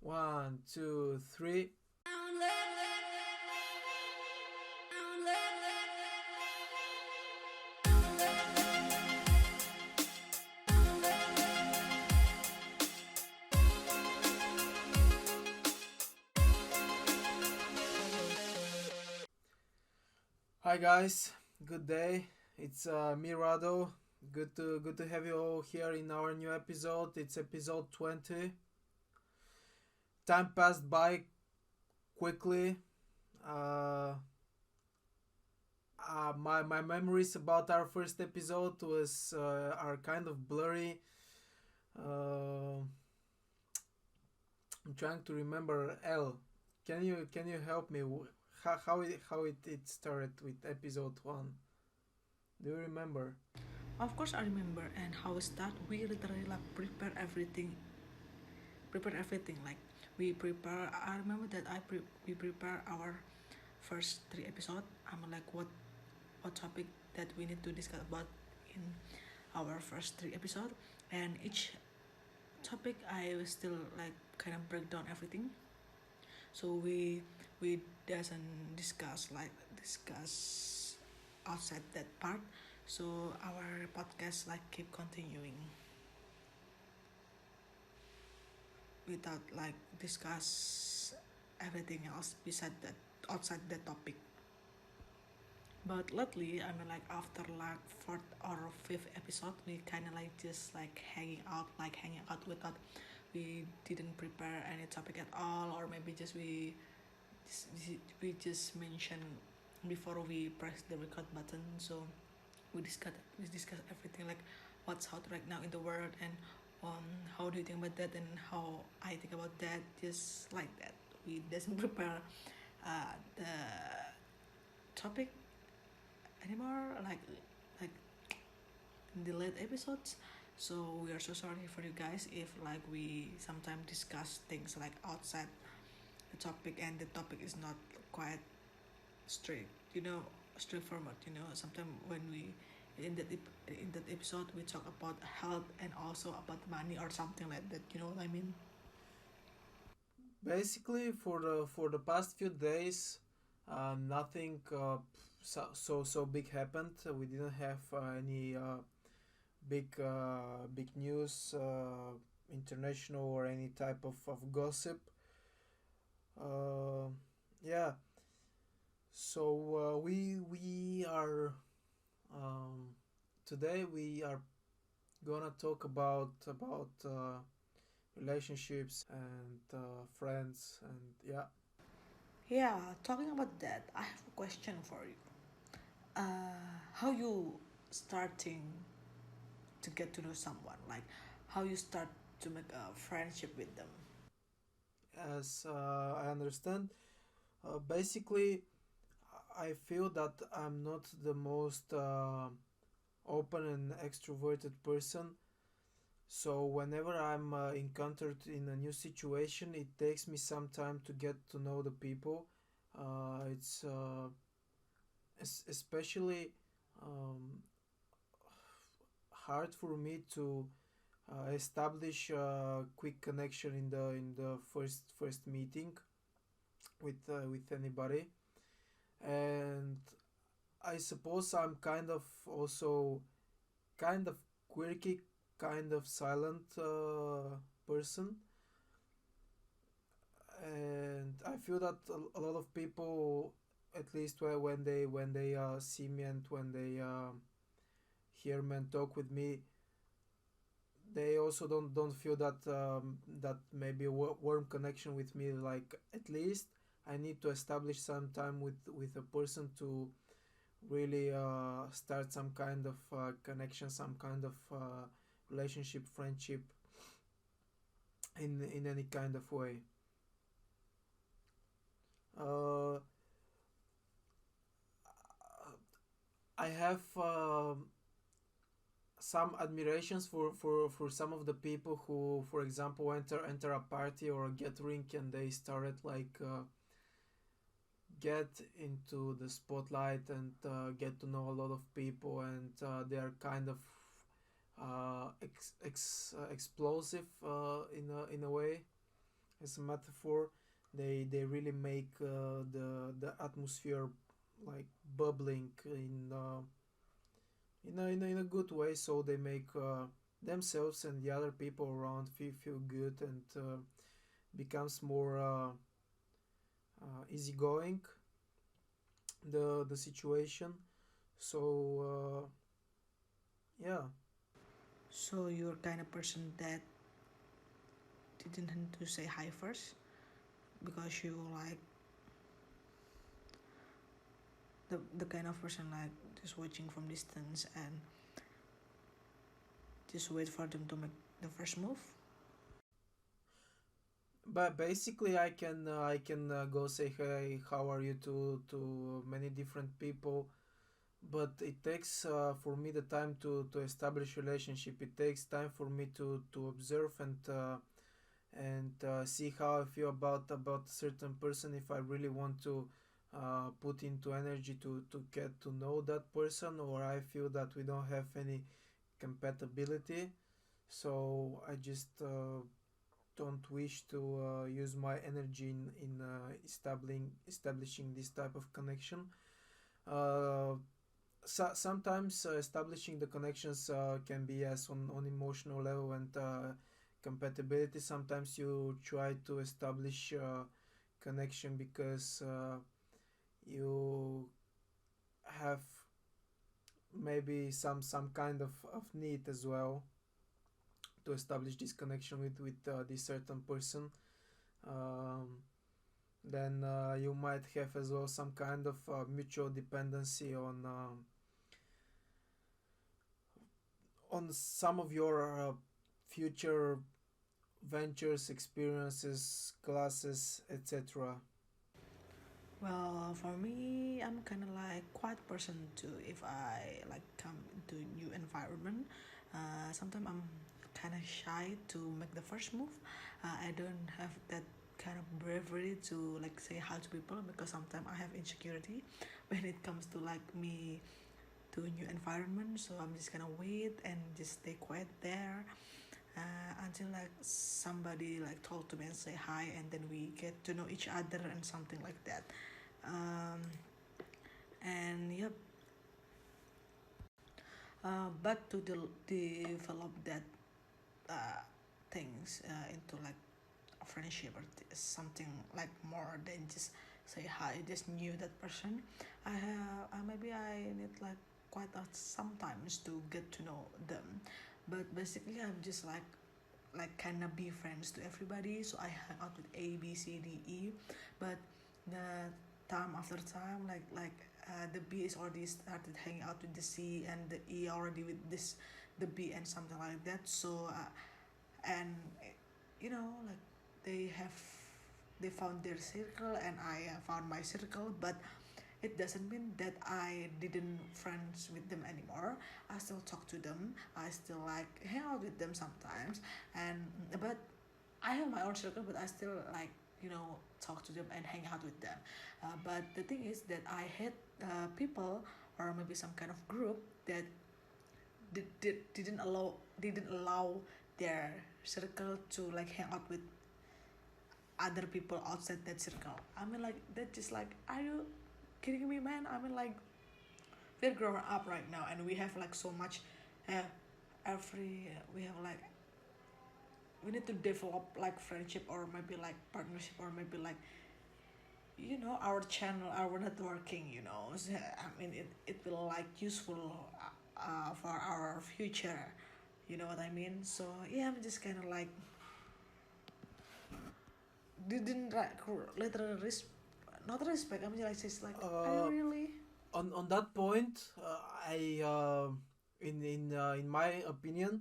One, two, three. Hi guys, good day. It's me Rado. Good to have you all here in our new episode. It's episode 20. Time passed by quickly. Uh, my memories about our first episode was are kind of blurry. Uh, I'm trying to remember. L, can you help me? How it started with episode 1? Do you remember? Of course, I remember. And how is that? We literally like prepare everything. Like we prepare. I remember that we prepare our first three episode. I'm like what topic that we need to discuss about in our first three episode, and each topic I will still like kind of break down everything. So we doesn't discuss outside that part. So our podcast like keep continuing without like discuss everything else beside that outside that topic. But lately, I mean, like after like fourth or fifth episode, we kind of like just like hanging out without we didn't prepare any topic at all, or maybe just we just mentioned before we press the record button. So we discuss everything like what's hot right now in the world, and how do you think about that and how I think about that, just like that. We doesn't prepare the topic anymore, like in the late episodes. So we are so sorry for you guys if like we sometimes discuss things like outside the topic, and the topic is not quite straight, straightforward. Sometimes when we in that episode we talk about health and also about money or something like that. You know what I mean? Basically, for the past few days, nothing so big happened. We didn't have any big news, international or any type of gossip. Uh, yeah. So we are um, today we are gonna talk about relationships and friends, and yeah. Yeah, talking about that, I have a question for you. How you starting to get to know someone? Like how you start to make a friendship with them? As I understand, basically, I feel that I'm not the most open and extroverted person. So whenever I'm encountered in a new situation, it takes me some time to get to know the people. It's especially um, hard for me to establish a quick connection in the first meeting with anybody, and I suppose I'm kind of also kind of quirky, kind of silent person, and I feel that a lot of people, at least when they see me and when they hear me and talk with me, they also don't feel that maybe a warm connection with me. Like, at least I need to establish some time with a person to really start some kind of connection, some kind of relationship, friendship, in any kind of way. uh, I have some admirations for some of the people who, for example, enter a party or a gathering, and they started like get into the spotlight and get to know a lot of people, and they are kind of explosive in a way, as a metaphor. They really make the atmosphere like bubbling in a good way, so they make themselves and the other people around feel good, and becomes more easygoing the situation. So yeah. So you're kind of person that didn't have to say hi first because you like the kind of person like just watching from distance and just wait for them to make the first move. But basically, I can go say hey, how are you to many different people, but it takes for me the time to establish relationship. It takes time for me to observe and see how I feel about a certain person. If I really want to put into energy to get to know that person, or I feel that we don't have any compatibility, so I just don't wish to use my energy in establishing this type of connection. Uh, Sometimes establishing the connections can be as on emotional level and compatibility. Sometimes you try to establish connection because you have maybe some kind of need as well to establish this connection with this certain person. um, then you might have as well some kind of mutual dependency on some of your future ventures, experiences, classes, etc. Well, for me, I'm kind of like quiet person too. If I like come into new environment, sometimes I'm kind of shy to make the first move. I don't have that kind of bravery to like say hi to people because sometimes I have insecurity when it comes to like me to a new environment. So I'm just gonna wait and just stay quiet there until like somebody like talk to me and say hi, and then we get to know each other and something like that. um, and yep. But to develop that uh, things into like a friendship or something like more than just say hi, just knew that person. I have maybe I need like quite a sometimes to get to know them, but basically I'm just like kind of be friends to everybody. So I hang out with A, B, C, D, E, but the time after time, the B is already started hanging out with the C, and the E already with this the B and something like that. So and like they have they found their circle and I found my circle, but it doesn't mean that I didn't friends with them anymore. I still talk to them. I still like hang out with them sometimes, and but I have my own circle, but I still like talk to them and hang out with them. But the thing is that I hate people or maybe some kind of group that didn't allow their circle to like hang out with other people outside that circle. I mean, like that just like, are you kidding me, man? I mean, like we're growing up right now, and we have like so much. Uh, we have like we need to develop like friendship or maybe like partnership or maybe like our channel, our networking. So, I mean, it will like useful for our future. You know what I mean? So yeah, I'm just kind of like didn't like literally not respect. I'm just like, are you uh, really? on that point, I in my opinion,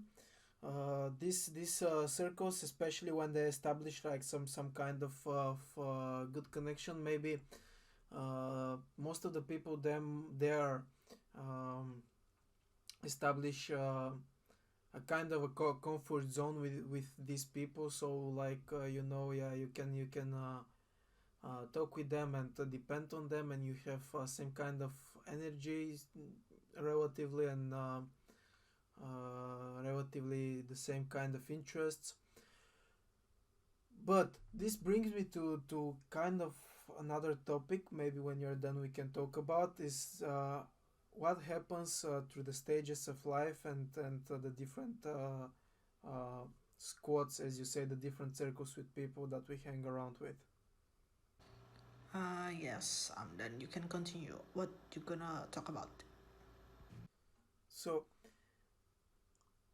these circles, especially when they establish like some kind of good connection, maybe most of the people them there um, establish a kind of a comfort zone with these people. So like yeah, you can talk with them and depend on them, and you have same kind of energy relatively, and relatively the same kind of interests. But this brings me to kind of another topic. Maybe when you're done, we can talk about is what happens through the stages of life and the different squads, as you say, the different circles with people that we hang around with. Yes, then you can continue. What you gonna talk about? So,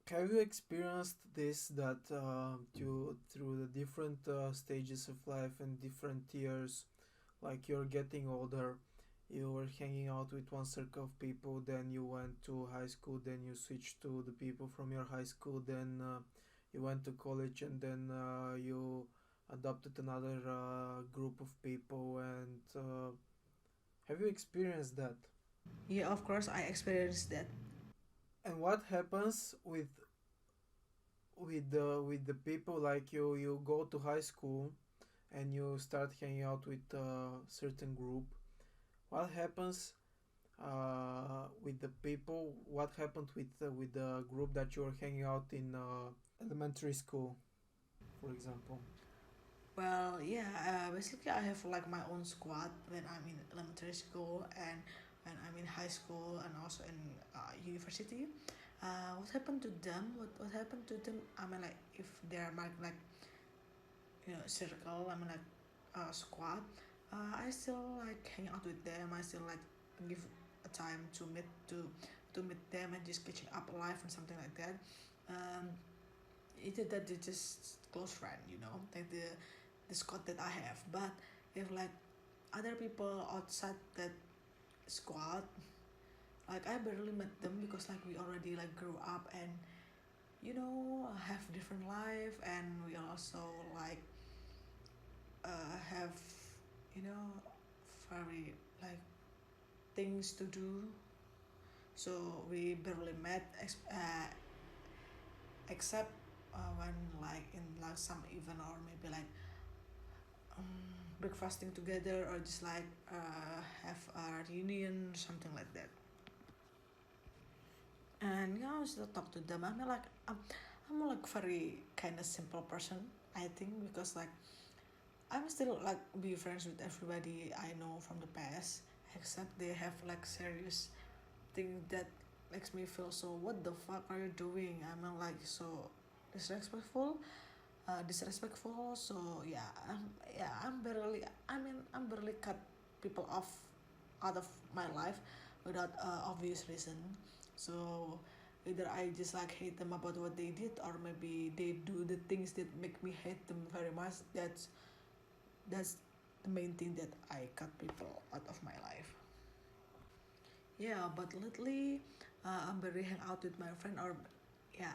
have you experienced this that you through the different stages of life and different years, like you're getting older, you were hanging out with one circle of people, then you went to high school, then you switched to the people from your high school, then you went to college, and then you adopted another group of people, and have you experienced that? Yeah, of course, I experienced that. And what happens with the people, like you go to high school and you start hanging out with a certain group? What happens with the people? What happened with the group that you were hanging out in elementary school, for example? Well, yeah, basically I have like my own squad when I'm in elementary school and when I'm in high school and also in university. What happened to them? What happened to them? I mean, like if they're like circle. I mean, like squad. I still like hang out with them. I still like give a time to meet them and just catching up life and something like that. Um, either that they just close friend, like the squad that I have. But if like other people outside that squad, like I barely met them because like we already like grew up and have different life, and we also like have you know very like things to do, so we barely met except when like in like some event or maybe like breakfasting together or just like have a reunion, something like that. And I still talk to them. I'm like very kind of simple person, I think, because like I'm still like be friends with everybody I know from the past, except they have like serious thing that makes me feel so. What the fuck are you doing? I'm like so disrespectful, disrespectful. So yeah, I'm barely. I mean, I'm barely cut people off out of my life without obvious reason. So either I just like hate them about what they did, or maybe they do the things that make me hate them very much. That's the main thing that I cut people out of my life. Yeah, but lately I'm very hang out with my friend, or yeah,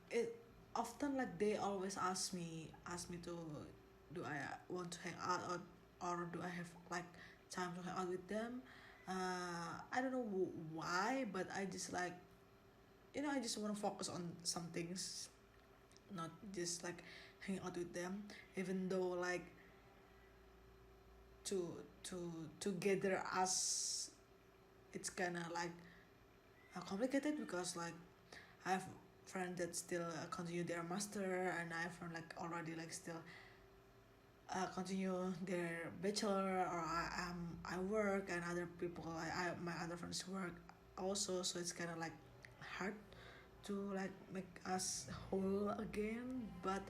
it often like they always ask me to do I want to hang out, or do I have like time to hang out with them. I don't know why, but I just like I just want to focus on some things, not just like hang out with them, even though like to to together us it's kind of like complicated, because like I have friends that still continue their master, and I have friends like already like still continue their bachelor, or I work, and other people I my other friends work also, so it's kind of like hard to like make us whole again. But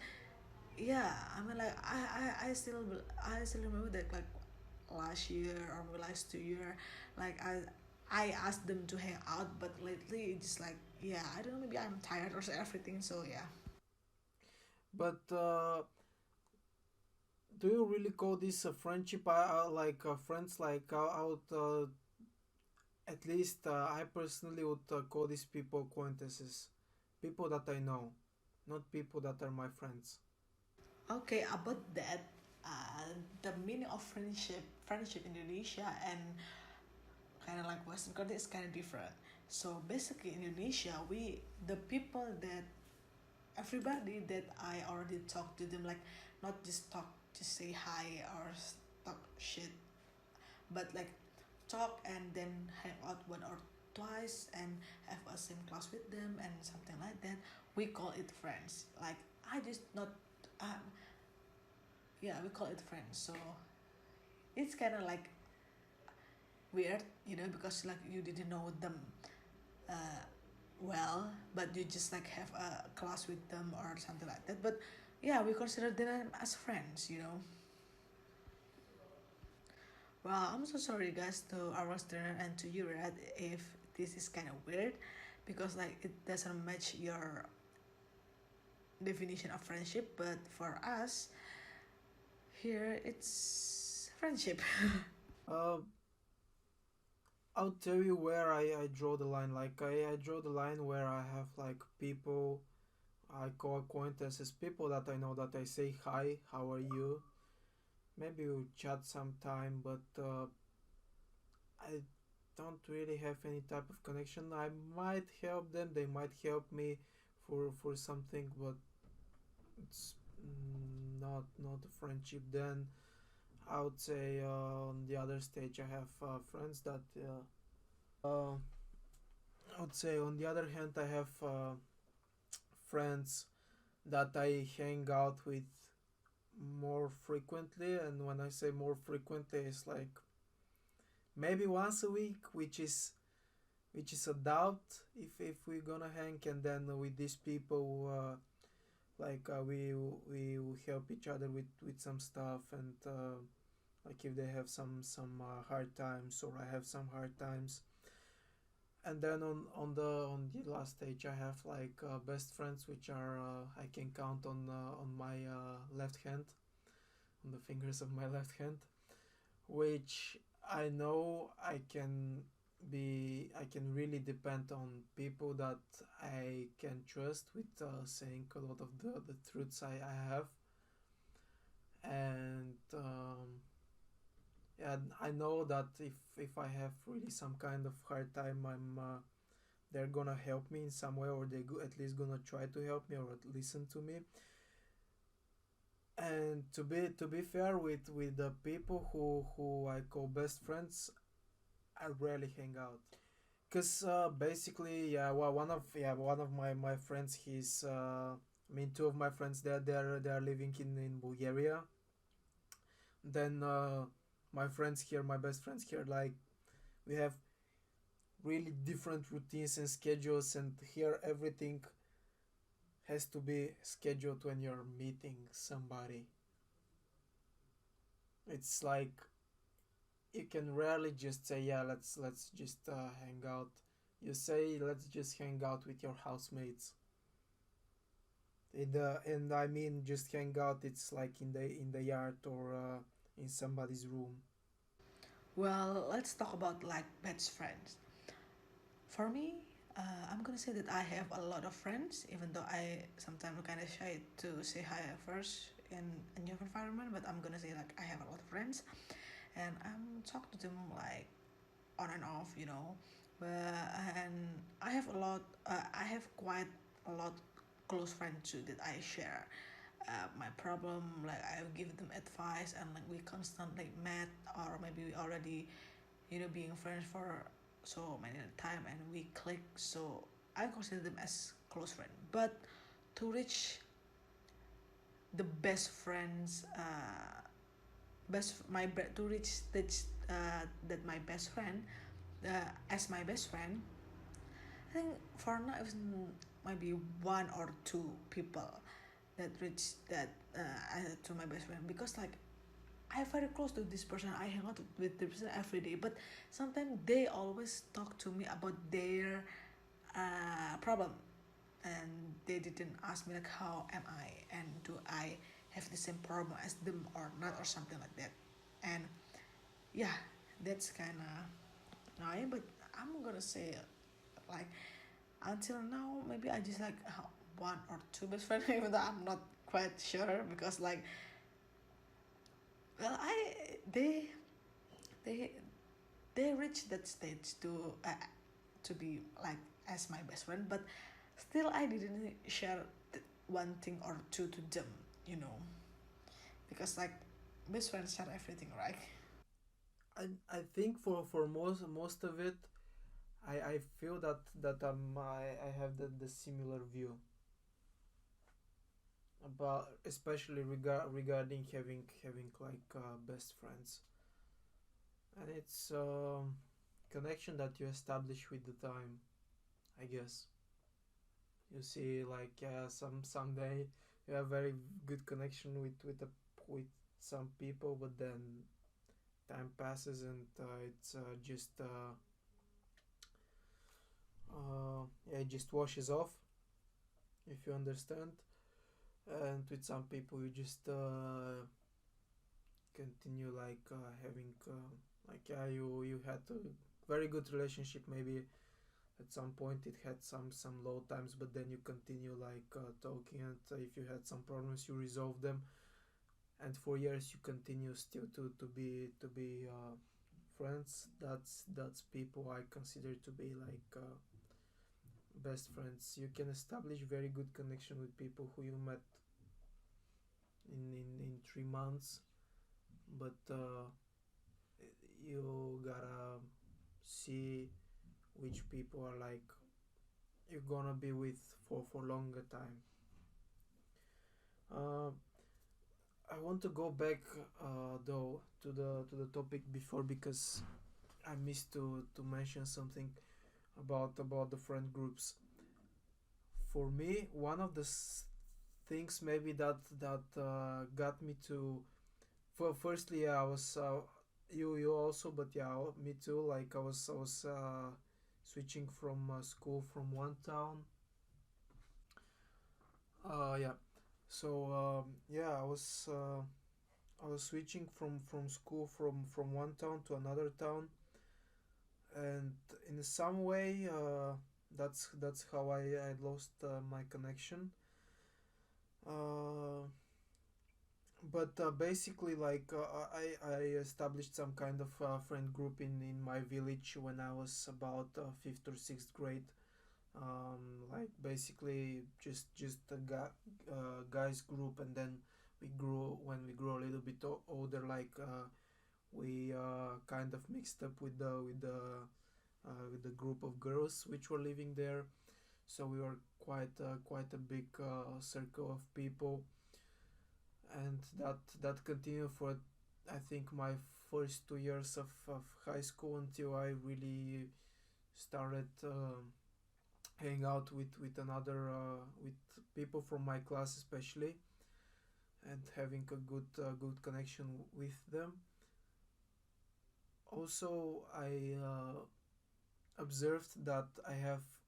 yeah, I mean like I still remember that like last year or last 2 year, like I asked them to hang out, but lately it's just like, yeah, I don't know, maybe I'm tired or everything, so yeah. But do you really call this a friendship? Like friends, like out. At least I personally would call these people acquaintances, people that I know, not people that are my friends. Okay, about that, the meaning of friendship in Indonesia and kind of like Western country is kind of different. So basically, in Indonesia, we the people that everybody that I already talked to them, like not just talk, just say hi or talk shit, but like talk and then hang out one or twice and have a same class with them and something like that. We call it friends. Like I just not. yeah, we call it friends. So it's kind of like weird, because like you didn't know them uh, well, but you just like have a class with them or something like that. But yeah, we consider them as friends. Well, I'm so sorry, guys, to our listener and to you, Rad, if this is kind of weird, because like it doesn't match your definition of friendship. But for us, here it's friendship. Uh, I'll tell you where I draw the line. Like I draw the line where I have like people I call acquaintances, people that I know that I say hi, how are you? Maybe we'll chat sometime, but I don't really have any type of connection. I might help them, they might help me for something, but it's not a friendship. Then I would say on the other stage I have friends that I would say on the other hand I have friends that I hang out with more frequently, and when I say more frequently, it's like maybe once a week, which is a doubt if we're gonna hang. And then with these people, we will help each other with some stuff, and like if they have some hard times or I have some hard times. And then on the last stage I have like best friends, which are I can count on my left hand, on the fingers of my left hand, which I know I can really depend on people that I can trust with saying a lot of the truths I have. And yeah, I know that if I have really some kind of hard time, they're gonna help me in some way, or at least gonna try to help me or listen to me. And to be fair with the people who I call best friends, I rarely hang out. Cause basically, yeah, well, one of my friends, I mean, two of my friends, they are living in Bulgaria. Then my friends here, my best friends here, like we have really different routines and schedules, and here everything has to be scheduled when you're meeting somebody. It's like you can rarely just say, yeah, let's just hang out. You say, let's just hang out with your housemates. And I mean just hang out. It's like in the yard or in somebody's room. Well, let's talk about like best friends. For me, I'm gonna say that I have a lot of friends, even though I sometimes kind of shy to say hi at first in a new environment. But I'm gonna say like I have a lot of friends, and I'm talk to them like on and off. And I have a lot. I have quite a lot close friends too that I share my problem. Like I give them advice, and like we constantly met, or maybe we already being friends for so many time and we click. So I consider them as close friend. But to reach the best friends, to reach that my best friend as my best friend, I think for now it was maybe one or two people that reach that to my best friend, because like I'm very close to this person. I hang out with this person every day, but sometimes they always talk to me about their problem, and they didn't ask me like how am I and do I have the same problem as them or not, or something like that. And yeah, that's kind of annoying. But I'm gonna say like until now maybe I just like one or two best friends, even though I'm not quite sure, because like well I they they reached that stage to be like as my best friend, but still I didn't share one thing or two to them, you know, because like best friends share everything, right? I think for most of it, I feel that I have the similar view. about especially regarding having like best friends, and it's connection that you establish with the time, I guess. You see, like someday you have very good connection with some people, but then time passes and it's just yeah, it just washes off, if you understand. And with some people you just continue like having like yeah, you had a very good relationship. Maybe at some point it had some low times, but then you continue like talking, and if you had some problems you resolve them, and for years you continue still to be friends. That's people I consider to be like best friends. You can establish very good connection with people who you met in 3 months, but you gotta see which people are like you're gonna be with for longer time. uh, I want to go back though to the topic before, because I missed to mention something about the friend groups. For me, one of the things maybe that got me to, for firstly, yeah, I was you also, but yeah, me too. Like I was switching from school from one town. Yeah. So yeah, I was switching from school from one town to another town, and in some way that's how I lost my connection. Uh, but basically, like I established some kind of friend group in my village when I was about fifth or sixth grade. Like basically just a guys group, and then when we grew a little bit older, like we kind of mixed up with the group of girls which were living there. So we were quite a big circle of people, and that continued for, I think, my first 2 years of high school, until I really started hang out with another with people from my class especially, and having a good connection with them. Also, I observed that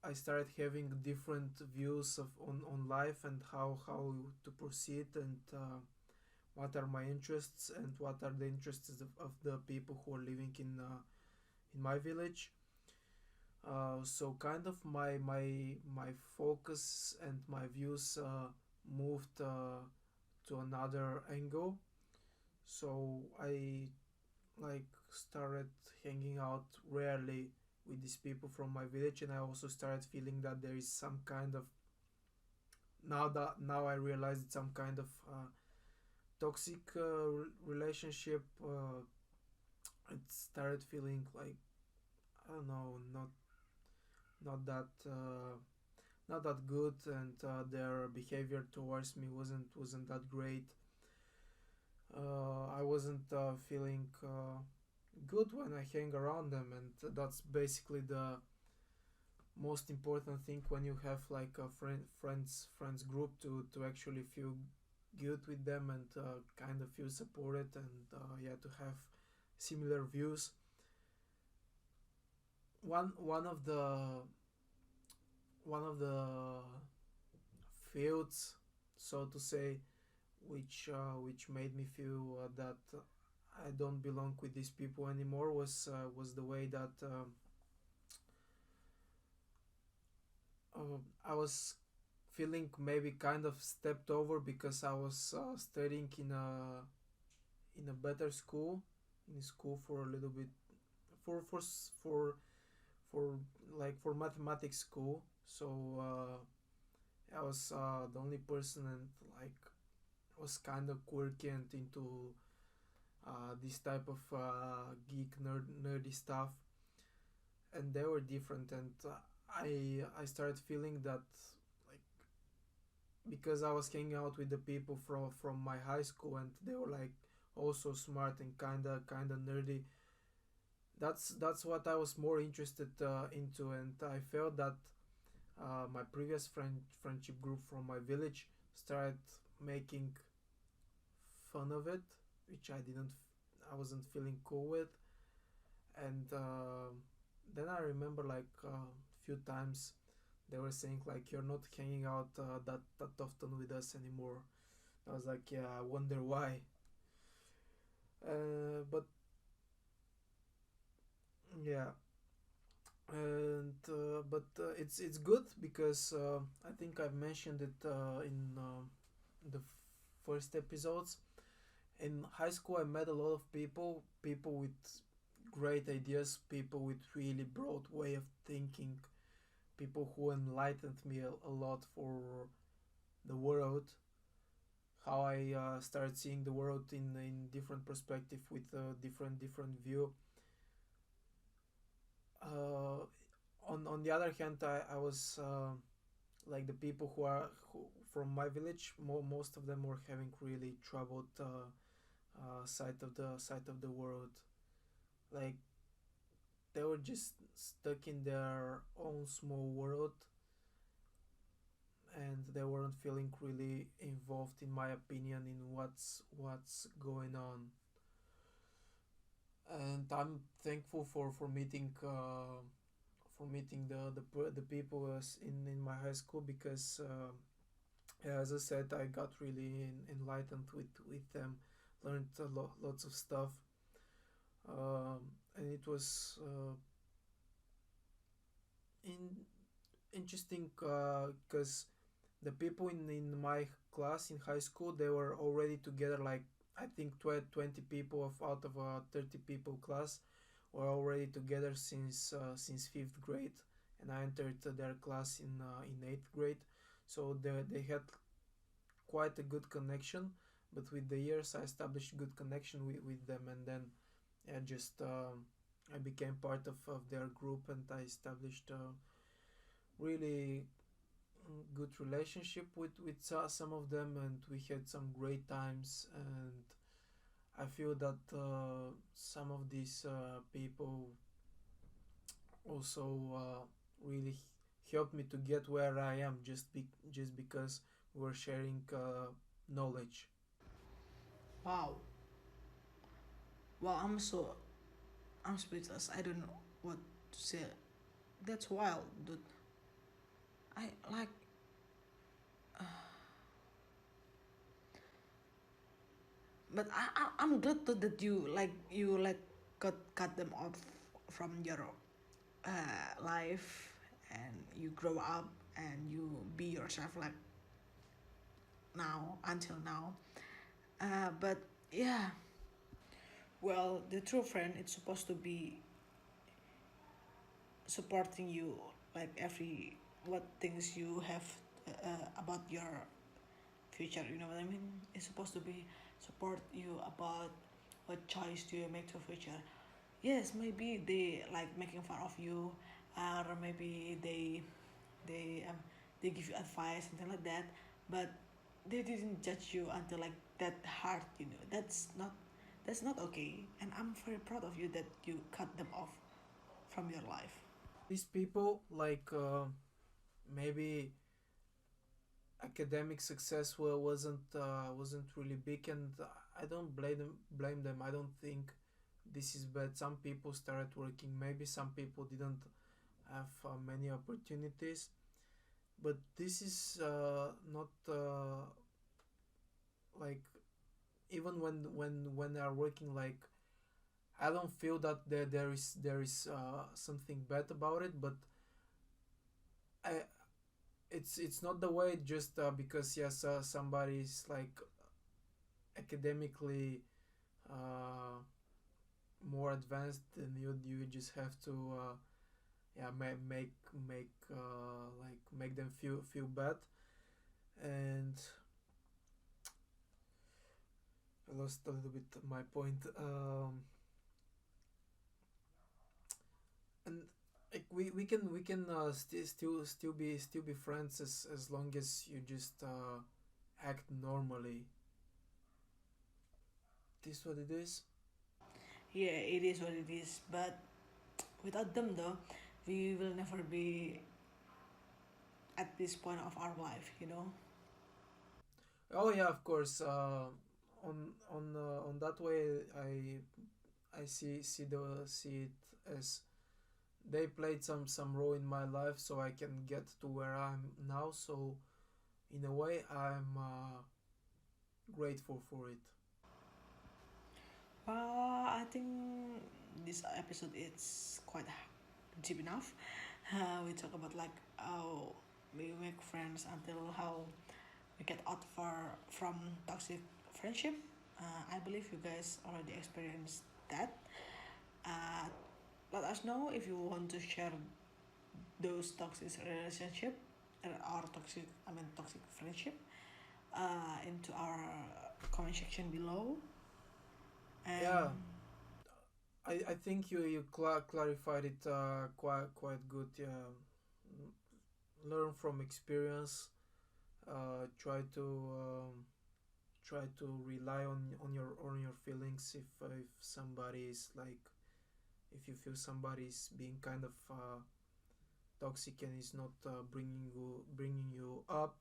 I started having different views on life, and how to proceed, and what are my interests and what are the interests of the people who are living in my village. So kind of my focus and my views moved to another angle. So I like started hanging out rarely with these people from my village, and I also started feeling that there is some kind of, now I realize it's some kind of toxic relationship. It started feeling like, I don't know, not that not that good, and their behavior towards me wasn't that great. I wasn't feeling good when I hang around them, and that's basically the most important thing when you have like a friends group, to actually feel good with them, and kind of feel supported, and yeah, to have similar views. One of the fields, so to say, which made me feel that I don't belong with these people anymore, was the way that I was feeling maybe kind of stepped over, because I was studying in a better school, in school for a little bit, for for s- for like for mathematics school. So I was the only person, and like was kind of quirky and into this type of geek nerdy stuff, and they were different, and I started feeling that, like, because I was hanging out with the people from my high school, and they were like also smart and kinda nerdy. That's what I was more interested into, and I felt that my previous friendship group from my village started making fun of it, which I wasn't feeling cool with. And then I remember like a few times they were saying like you're not hanging out that often with us anymore. I was like, yeah, I wonder why. But yeah, and it's good because I think I've mentioned it in the first episodes. In high school, I met a lot of people with great ideas, people with really broad way of thinking, people who enlightened me a lot for the world, how I started seeing the world in different perspective with a different view. Uh, on the other hand, I was like the people who from my village. Most of them were having really troubled side of the world. Like they were just stuck in their own small world, and they weren't feeling really involved, in my opinion, in what's going on. And I'm thankful for meeting the people in my high school because yeah, as I said, I got really enlightened with them, learned lots of stuff, and it was in interesting because the people in my class in high school, they were already together, like I think 20 people out of a 30 people class were already together since fifth grade, and I entered their class in eighth grade, so they had quite a good connection. But with the years, I established good connection with them, and then yeah, just I became part of their group, and I established really good relationship with some of them, and we had some great times. And I feel that some of these people also really helped me to get where I am, just because we're sharing knowledge. Wow. Well, I'm speechless. I don't know what to say. That's wild, dude. I like, but I'm glad to that you like cut them off from your life, and you grow up and you be yourself like now until now. But yeah, well, the true friend is supposed to be supporting you like every what things you have about your future. You know what I mean? It's supposed to be support you about what choice do you make to future. Yes, maybe they like making fun of you, or maybe they give you advice, something like that, but they didn't judge you until like that hard. That's not okay, and I'm very proud of you that you cut them off from your life. These people, like maybe academic success wasn't really big, and I don't blame them. I don't think this is bad. Some people started working, maybe some people didn't have many opportunities, but this is not like, even when they are working, like I don't feel that there is something bad about it. But I it's not the way, just because yes, somebody is like academically uh, more advanced than you just have to yeah, make them feel bad. And I lost a little bit my point. And like we can still be friends as long as you just act normally. This what it is. Yeah, it is what it is. But without them, though, we will never be at this point of our life, you know? Oh yeah, of course. On that way, I see it as they played some role in my life, so I can get to where I'm now. So in a way, I'm grateful for it. I think this episode is quite deep enough. We talk about like how we make friends until how we get out from toxic friendship. I believe you guys already experienced that. Uh, Let us know if you want to share those toxic relationship or toxic friendship into our comment section below. And Yeah, I think you clarified it quite good. Yeah, learn from experience. Try to rely on your feelings if somebody is like, if you feel somebody is being kind of toxic and is not bringing you up.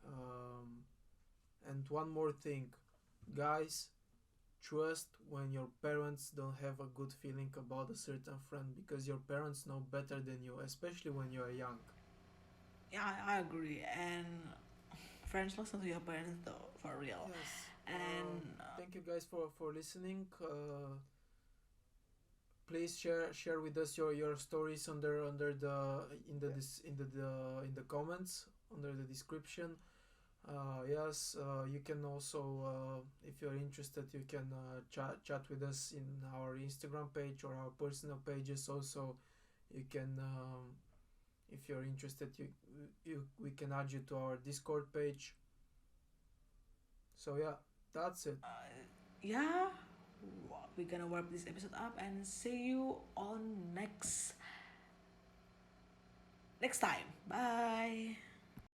Um, and one more thing, guys, trust when your parents don't have a good feeling about a certain friend, because your parents know better than you, especially when you are young. yeah, I agree. And friends, listen to your parents though, for real. Yes. And Thank you guys for listening. Please share with us your stories under the in the this in the comments under the description. Yes, you can also, if you're interested, you can chat with us in our Instagram page or our personal pages. Also, you can, if you're interested, you we can add you to our Discord page. So yeah, that's it. yeah, we're gonna wrap this episode up and see you on next time. Bye.